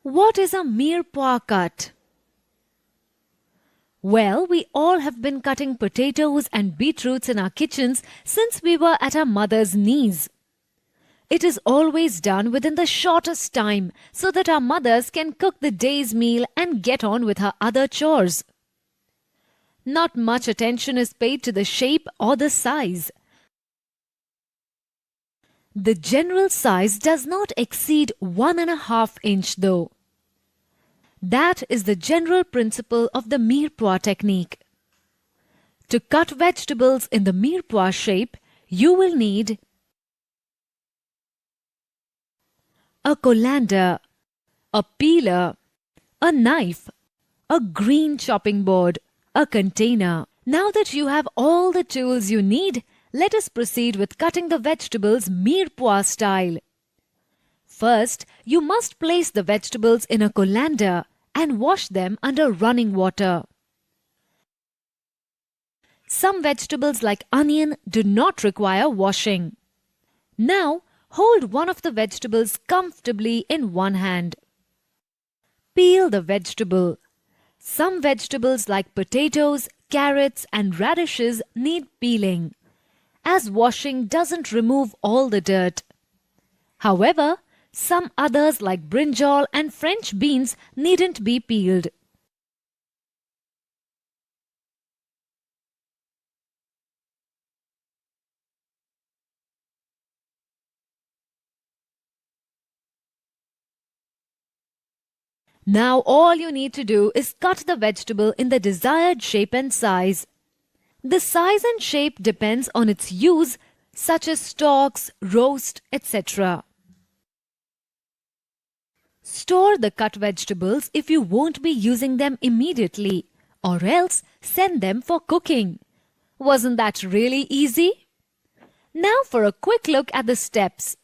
Speaker 6: What is a mirepoix cut? Well, we all have been cutting potatoes and beetroots in our kitchens since we were at our mother's knees. It is always done within the shortest time so that our mothers can cook the day's meal and get on with her other chores. Not much attention is paid to the shape or the size. The general size does not exceed 1.5 inch though. That is the general principle of the mirepoix technique. To cut vegetables in the mirepoix shape, you will need a colander, a peeler, a knife, a green chopping board, a container. Now that you have all the tools you need, let us proceed with cutting the vegetables mirepoix style. First, you must place the vegetables in a colander and wash them under running water. Some vegetables like onion do not require washing. Now, hold one of the vegetables comfortably in one hand. Peel the vegetable. Some vegetables like potatoes, carrots and radishes need peeling, as washing doesn't remove all the dirt. However, some others like brinjal and French beans needn't be peeled. Now all you need to do is cut the vegetable in the desired shape and size. The size and shape depends on its use, such as stalks, roast, etc. Store the cut vegetables if you won't be using them immediately, or else send them for cooking. Wasn't that really easy? Now for a quick look at the steps.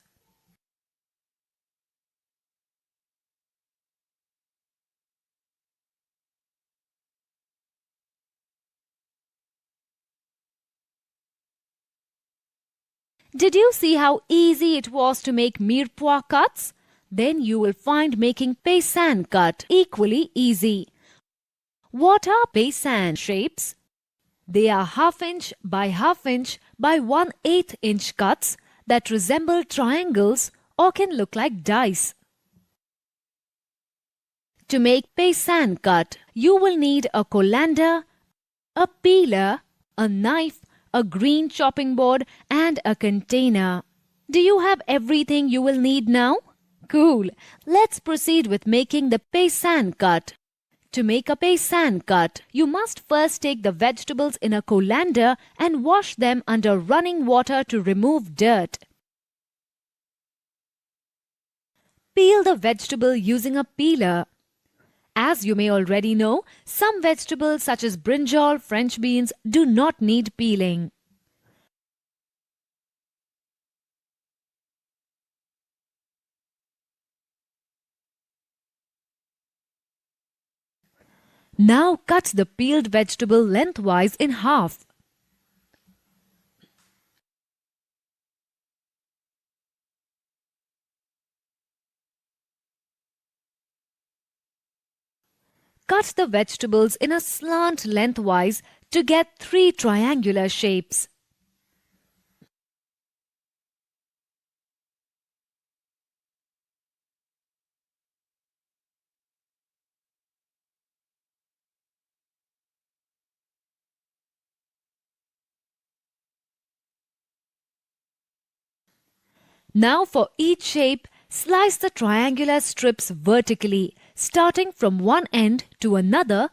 Speaker 6: Did you see how easy it was to make mirepoix cuts? Then you will find making paysan cut equally easy. What are paysan shapes? They are half-inch by half-inch by 1/8 inch cuts that resemble triangles or can look like dice. To make paysan cut, you will need a colander, a peeler, a knife, a green chopping board and a container. Do you have everything you will need now? Cool. Let's proceed with making the paysan cut. To make a paysan cut, you must first take the vegetables in a colander and wash them under running water to remove dirt. Peel the vegetable using a peeler. As you may already know, some vegetables such as brinjal, French beans do not need peeling. Now cut the peeled vegetable lengthwise in half. Cut the vegetables in a slant lengthwise to get 3 triangular shapes. Now for each shape, slice the triangular strips vertically, starting from one end to another.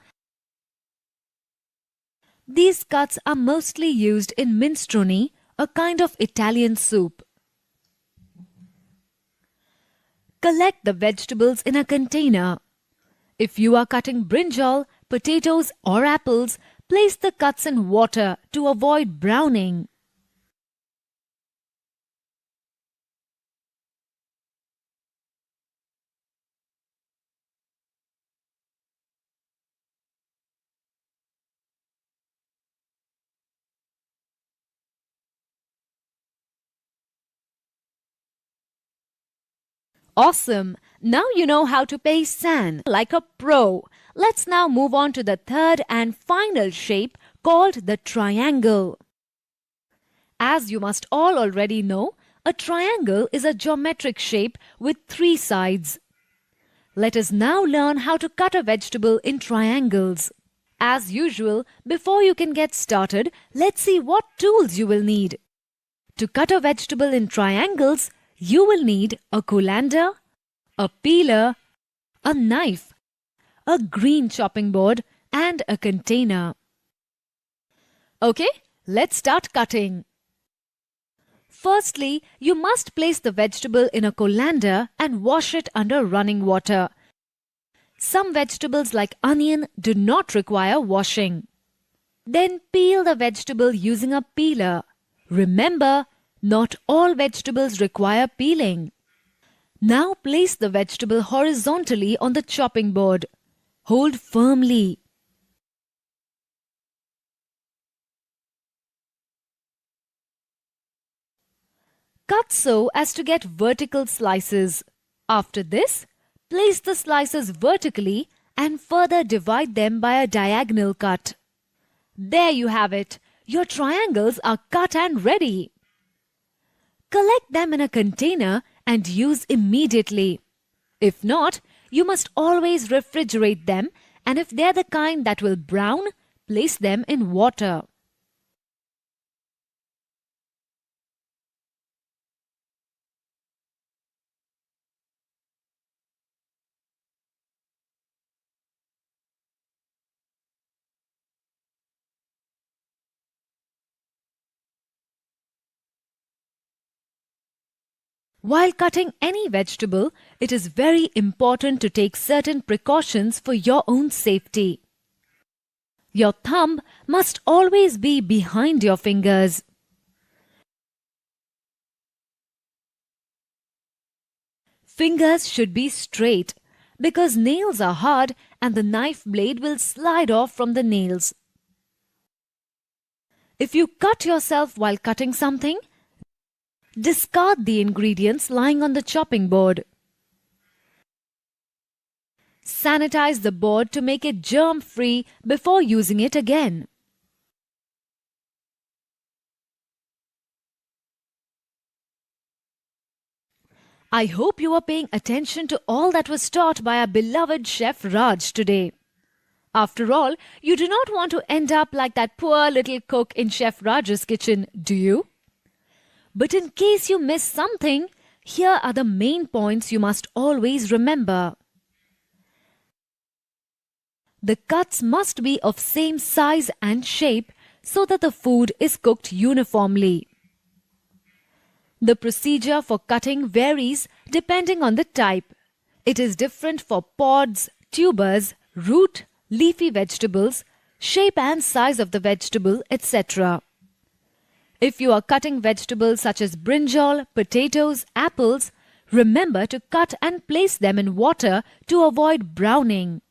Speaker 6: These cuts are mostly used in minestrone, a kind of Italian soup. Collect the vegetables in a container. If you are cutting brinjal, potatoes or apples, place the cuts in water to avoid browning. Awesome! Now you know how to paysan like a pro. Let's now move on to the third and final shape called the triangle. As you must all already know, a triangle is a geometric shape with 3 sides. Let us now learn how to cut a vegetable in triangles. As usual, before you can get started, let's see what tools you will need. To cut a vegetable in triangles, you will need a colander, a peeler, a knife, a green chopping board and a container. Okay, let's start cutting. Firstly, you must place the vegetable in a colander and wash it under running water. Some vegetables like onion do not require washing. Then peel the vegetable using a peeler. Remember, not all vegetables require peeling. Now place the vegetable horizontally on the chopping board. Hold firmly. Cut so as to get vertical slices. After this, place the slices vertically and further divide them by a diagonal cut. There you have it. Your triangles are cut and ready. Collect them in a container and use immediately. If not, you must always refrigerate them, and if they're the kind that will brown, place them in water. While cutting any vegetable, it is very important to take certain precautions for your own safety. Your thumb must always be behind your fingers. Fingers should be straight because nails are hard and the knife blade will slide off from the nails. If you cut yourself while cutting something, discard the ingredients lying on the chopping board. Sanitize the board to make it germ-free before using it again. I hope you are paying attention to all that was taught by our beloved Chef Raj today. After all, you do not want to end up like that poor little cook in Chef Raj's kitchen, do you? But in case you miss something, here are the main points you must always remember. The cuts must be of same size and shape so that the food is cooked uniformly. The procedure for cutting varies depending on the type. It is different for pods, tubers, root, leafy vegetables, shape and size of the vegetable, etc. If you are cutting vegetables such as brinjal, potatoes, apples, remember to cut and place them in water to avoid browning.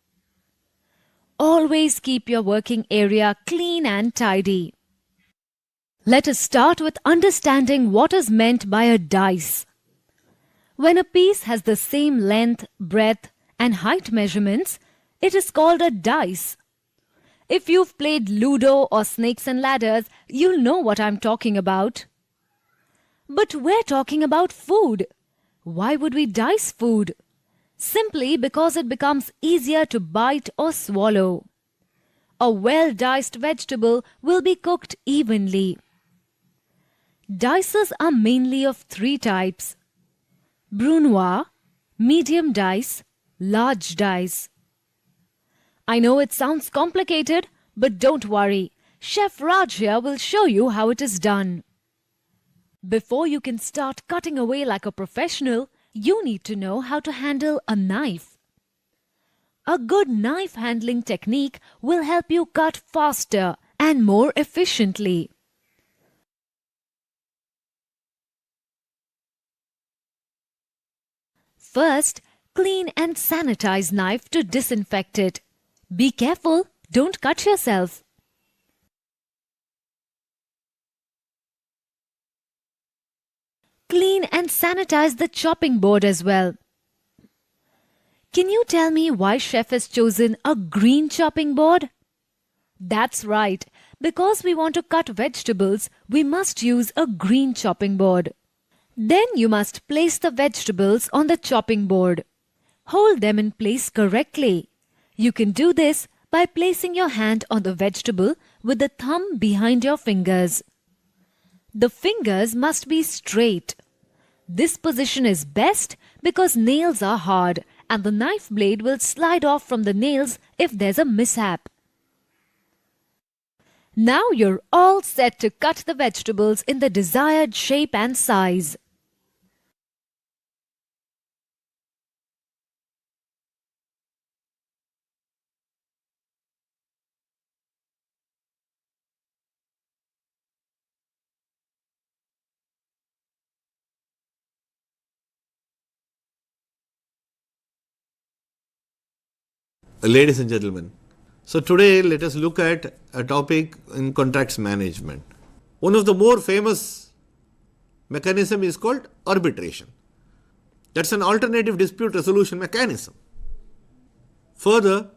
Speaker 6: Always keep your working area clean and tidy. Let us start with understanding what is meant by a dice. When a piece has the same length, breadth, and height measurements, it is called a dice. If you've played Ludo or Snakes and Ladders, you'll know what I'm talking about. But we're talking about food. Why would we dice food? Simply because it becomes easier to bite or swallow. A well-diced vegetable will be cooked evenly. Dices are mainly of three types: brunoise, medium dice, large dice. I know it sounds complicated, but don't worry. Chef Raj here will show you how it is done. Before you can start cutting away like a professional, you need to know how to handle a knife. A good knife handling technique will help you cut faster and more efficiently. First, clean and sanitize knife to disinfect it. Be careful, don't cut yourself. Clean and sanitize the chopping board as well. Can you tell me why Chef has chosen a green chopping board? That's right, because we want to cut vegetables, we must use a green chopping board. Then you must place the vegetables on the chopping board. Hold them in place correctly. You can do this by placing your hand on the vegetable with the thumb behind your fingers. The fingers must be straight. This position is best because nails are hard and the knife blade will slide off from the nails if there's a mishap. Now you're all set to cut the vegetables in the desired shape and size.
Speaker 9: Ladies and gentlemen, so today let us look at a topic in contracts management. One of the more famous mechanism is called arbitration. That's an alternative dispute resolution mechanism. Further,